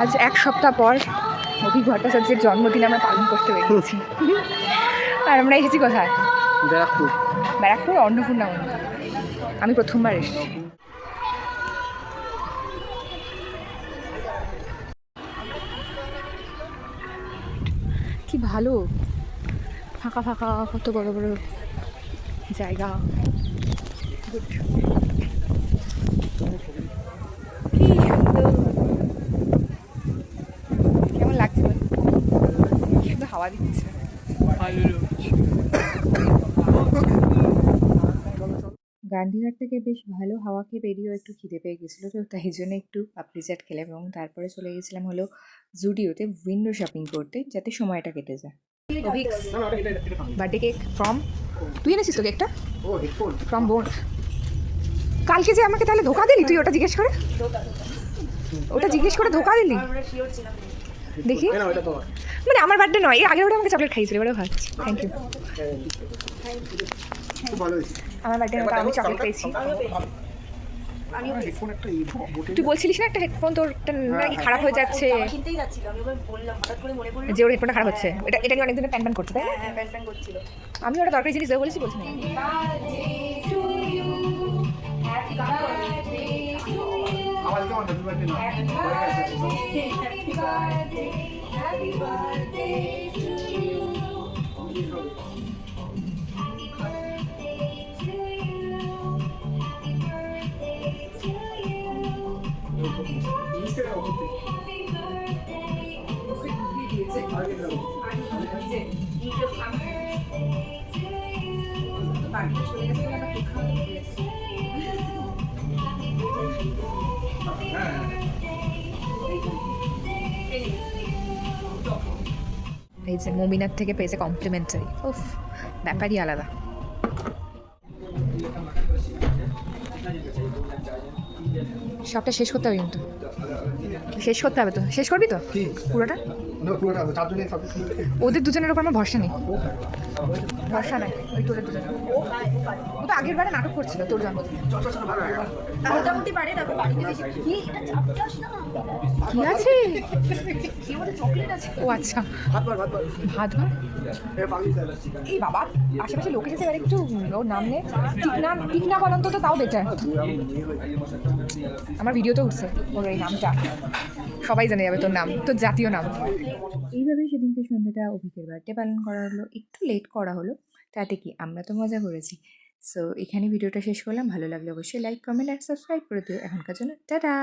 আজ এক সপ্তাহ পর অভি ভট্টাচার্যের জন্মদিন আমরা পালন করতে পেরেছি। আর আমরা এসেছি কোথায়? ব্যারাকপুর। ব্যারাকপুর অন্নপূর্ণা মন্দির। আমি প্রথমবার এসেছি। কি ভালো, ফাঁকা ফাঁকা, কত বড় বড় জায়গা। গুড, কি সুন্দর, কেমন লাগছে বল? শুধু হাওয়া দিচ্ছে। গান্ধীঘাট থেকে বেশ ভালো হাওয়া খেয়ে বেরিয়েও একটু খিদে পেয়ে গেছিলো, তো তাই জন্য একটু পাপড়ি চাট খেলাম এবং তারপরে চলে গেছিলাম হলো জুডিওতে উইন্ডো শপিং করতে, যাতে সময়টা কেটে যায়। বার্থডে কেক ফ্রম, তুই এনেছিস তো কেকটা? ফ্রম বোন। কালকে যে আমাকে তাহলে ধোকা দিলি তুই, ওটা জিজ্ঞেস করে, ওটা জিজ্ঞেস করে ধোকা দিলি। দেখি, মানে আমার বার্থডে নয়, এর আগের ওটা আমাকে চকলেট খাইয়েছিল, এবারেও খাচ্ছি। Thank you. আমার বার্থডে নয়, আমি চকলেট পেয়েছি। তুই বলছিলিস না একটা হেডফোন তোর নাকি খারাপ হয়ে যাচ্ছে, যে ওর হেডফোনটা খারাপ হচ্ছে, এটা এটা নিয়ে অনেকদিন প্যান প্যান করছে, তাই না? আমি ওটা দরকারি জিনিস দেবো বলেছি, বলছি না। এই যে মমিনার থেকে পেয়েছে কমপ্লিমেন্টারি, উফ ব্যাপারই আলাদা। সবটা শেষ করতে হবে কিন্তু, শেষ করতে হবে তো, শেষ করবি তো পুরোটা? ওদের দুজনের ওপর আমার ভরসা নেই, ভরসা নাই ওই তোদের দুজনের। ও তো আগের বারে নাটক করছিল তোর জন্মদিনে। মোটামুটি পারে, তারপর বাড়িতে কি আছে, চকলেট আছে। ও আচ্ছা, ভাত ভাত। এই বাবা, আশেপাশে লোক এসেছে, এবার একটু ওর নাম নে, ঠিক না বলন্ত তো তাও বেটার। আমার ভিডিওতে উঠছে ওর এই নামটা, সবাই জানে যাবে তোর নাম, তোর জাতীয় নাম। এইভাবেই সেদিনকে সন্ধ্যাটা অভিকের বার্থডে পালন করা হলো, একটু লেট করা হলো, তাতে কি আমরা তো মজা করেছি। সো এখানে ভিডিওটা শেষ করলাম, ভালো লাগলে অবশ্যই লাইক কমেন্ট আর সাবস্ক্রাইব করে দিও। এখনকার জন্য টাটা।